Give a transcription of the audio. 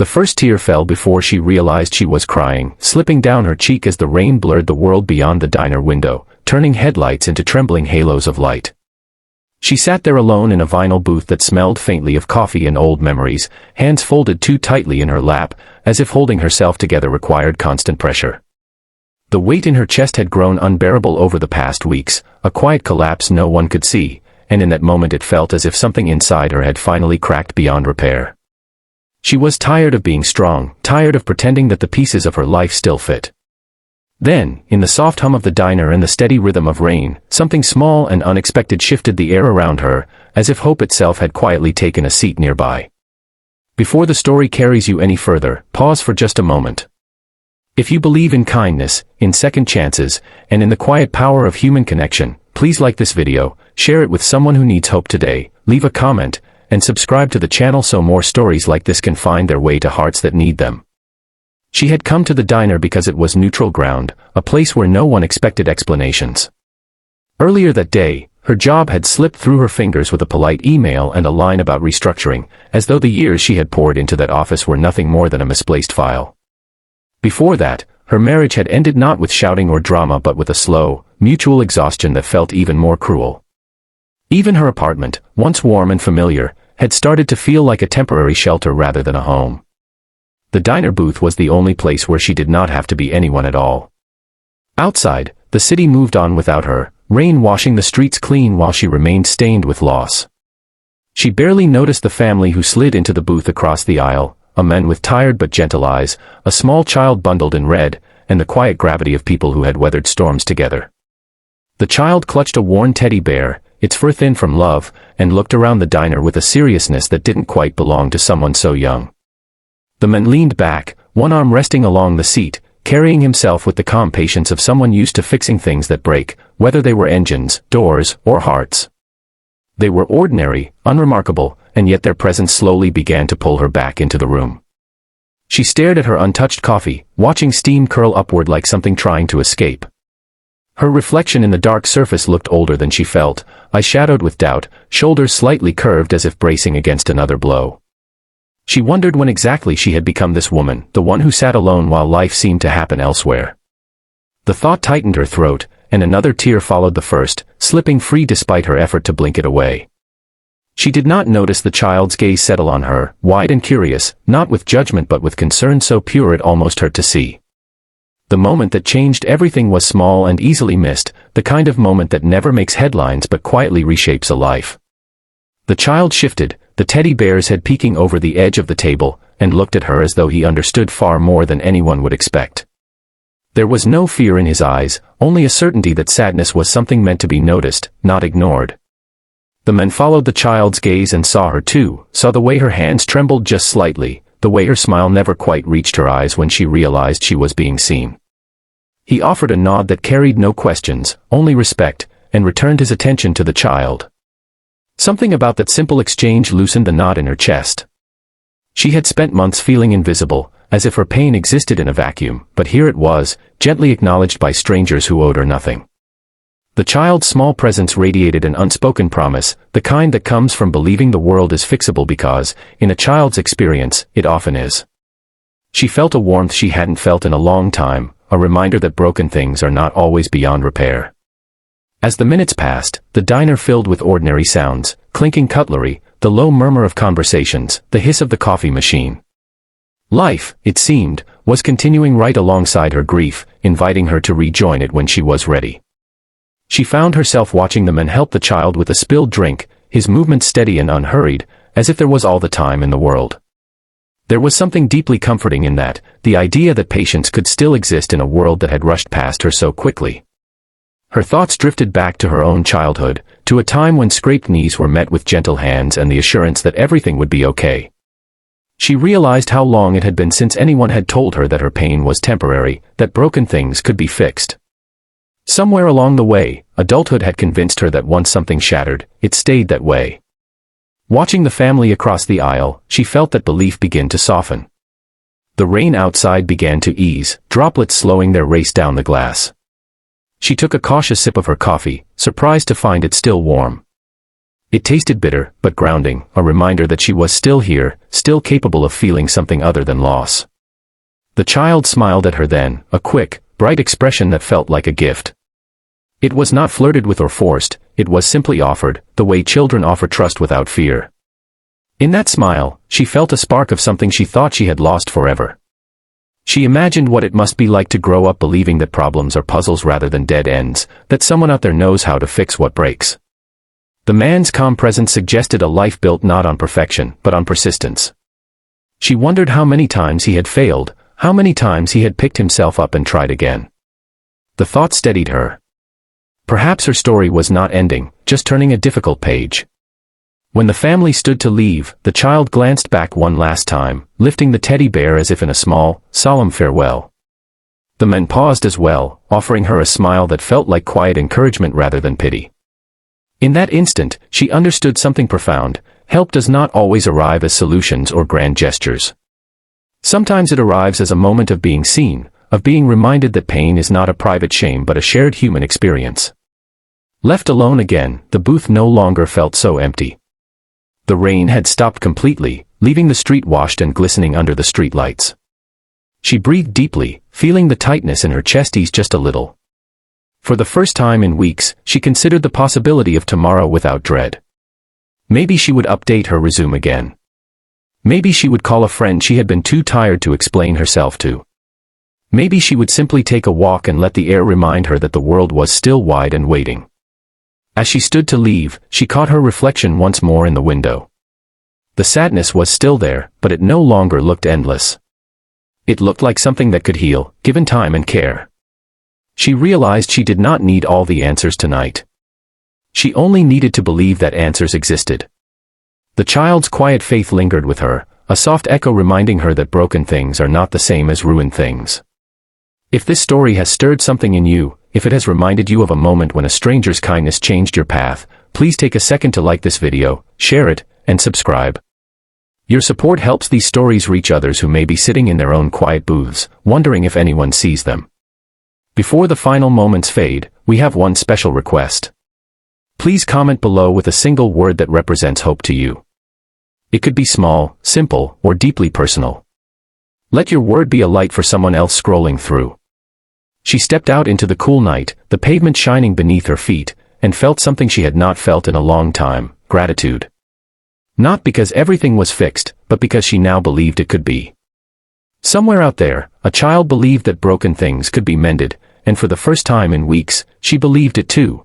The first tear fell before she realized she was crying, slipping down her cheek as the rain blurred the world beyond the diner window, turning headlights into trembling halos of light. She sat there alone in a vinyl booth that smelled faintly of coffee and old memories, hands folded too tightly in her lap, as if holding herself together required constant pressure. The weight in her chest had grown unbearable over the past weeks, a quiet collapse no one could see, and in that moment it felt as if something inside her had finally cracked beyond repair. She was tired of being strong, tired of pretending that the pieces of her life still fit. Then, in the soft hum of the diner and the steady rhythm of rain, something small and unexpected shifted the air around her, as if hope itself had quietly taken a seat nearby. Before the story carries you any further, pause for just a moment. If you believe in kindness, in second chances, and in the quiet power of human connection, please like this video, share it with someone who needs hope today, leave a comment, and subscribe to the channel so more stories like this can find their way to hearts that need them. She had come to the diner because it was neutral ground, a place where no one expected explanations. Earlier that day, her job had slipped through her fingers with a polite email and a line about restructuring, as though the years she had poured into that office were nothing more than a misplaced file. Before that, her marriage had ended not with shouting or drama but with a slow, mutual exhaustion that felt even more cruel. Even her apartment, once warm and familiar, had started to feel like a temporary shelter rather than a home. The diner booth was the only place where she did not have to be anyone at all. Outside, the city moved on without her, rain washing the streets clean while she remained stained with loss. She barely noticed the family who slid into the booth across the aisle, a man with tired but gentle eyes, a small child bundled in red, and the quiet gravity of people who had weathered storms together. The child clutched a worn teddy bear, its fur thin from love, and looked around the diner with a seriousness that didn't quite belong to someone so young. The man leaned back, one arm resting along the seat, carrying himself with the calm patience of someone used to fixing things that break, whether they were engines, doors, or hearts. They were ordinary, unremarkable, and yet their presence slowly began to pull her back into the room. She stared at her untouched coffee, watching steam curl upward like something trying to escape. Her reflection in the dark surface looked older than she felt, eyes shadowed with doubt, shoulders slightly curved as if bracing against another blow. She wondered when exactly she had become this woman, the one who sat alone while life seemed to happen elsewhere. The thought tightened her throat, and another tear followed the first, slipping free despite her effort to blink it away. She did not notice the child's gaze settle on her, wide and curious, not with judgment but with concern so pure it almost hurt to see. The moment that changed everything was small and easily missed, the kind of moment that never makes headlines but quietly reshapes a life. The child shifted, the teddy bear's head peeking over the edge of the table, and looked at her as though he understood far more than anyone would expect. There was no fear in his eyes, only a certainty that sadness was something meant to be noticed, not ignored. The man followed the child's gaze and saw her too, saw the way her hands trembled just slightly, the way her smile never quite reached her eyes when she realized she was being seen. He offered a nod that carried no questions, only respect, and returned his attention to the child. Something about that simple exchange loosened the knot in her chest. She had spent months feeling invisible, as if her pain existed in a vacuum, but here it was, gently acknowledged by strangers who owed her nothing. The child's small presence radiated an unspoken promise, the kind that comes from believing the world is fixable because, in a child's experience, it often is. She felt a warmth she hadn't felt in a long time, a reminder that broken things are not always beyond repair. As the minutes passed, the diner filled with ordinary sounds, clinking cutlery, the low murmur of conversations, the hiss of the coffee machine. Life, it seemed, was continuing right alongside her grief, inviting her to rejoin it when she was ready. She found herself watching the man help the child with a spilled drink, his movements steady and unhurried, as if there was all the time in the world. There was something deeply comforting in that, the idea that patience could still exist in a world that had rushed past her so quickly. Her thoughts drifted back to her own childhood, to a time when scraped knees were met with gentle hands and the assurance that everything would be okay. She realized how long it had been since anyone had told her that her pain was temporary, that broken things could be fixed. Somewhere along the way, adulthood had convinced her that once something shattered, it stayed that way. Watching the family across the aisle, she felt that belief begin to soften. The rain outside began to ease, droplets slowing their race down the glass. She took a cautious sip of her coffee, surprised to find it still warm. It tasted bitter, but grounding, a reminder that she was still here, still capable of feeling something other than loss. The child smiled at her then, a quick, bright expression that felt like a gift. It was not flirted with or forced, it was simply offered, the way children offer trust without fear. In that smile, she felt a spark of something she thought she had lost forever. She imagined what it must be like to grow up believing that problems are puzzles rather than dead ends, that someone out there knows how to fix what breaks. The man's calm presence suggested a life built not on perfection, but on persistence. She wondered how many times he had failed, how many times he had picked himself up and tried again. The thought steadied her. Perhaps her story was not ending, just turning a difficult page. When the family stood to leave, the child glanced back one last time, lifting the teddy bear as if in a small, solemn farewell. The men paused as well, offering her a smile that felt like quiet encouragement rather than pity. In that instant, she understood something profound. Help does not always arrive as solutions or grand gestures. Sometimes it arrives as a moment of being seen, of being reminded that pain is not a private shame but a shared human experience. Left alone again, the booth no longer felt so empty. The rain had stopped completely, leaving the street washed and glistening under the street lights. She breathed deeply, feeling the tightness in her chest ease just a little. For the first time in weeks, she considered the possibility of tomorrow without dread. Maybe she would update her resume again. Maybe she would call a friend she had been too tired to explain herself to. Maybe she would simply take a walk and let the air remind her that the world was still wide and waiting. As she stood to leave, she caught her reflection once more in the window. The sadness was still there, but it no longer looked endless. It looked like something that could heal, given time and care. She realized she did not need all the answers tonight. She only needed to believe that answers existed. The child's quiet faith lingered with her, a soft echo reminding her that broken things are not the same as ruined things. If this story has stirred something in you, if it has reminded you of a moment when a stranger's kindness changed your path, please take a second to like this video, share it, and subscribe. Your support helps these stories reach others who may be sitting in their own quiet booths, wondering if anyone sees them. Before the final moments fade, we have one special request. Please comment below with a single word that represents hope to you. It could be small, simple, or deeply personal. Let your word be a light for someone else scrolling through. She stepped out into the cool night, the pavement shining beneath her feet, and felt something she had not felt in a long time, gratitude. Not because everything was fixed, but because she now believed it could be. Somewhere out there, a child believed that broken things could be mended, and for the first time in weeks, she believed it too.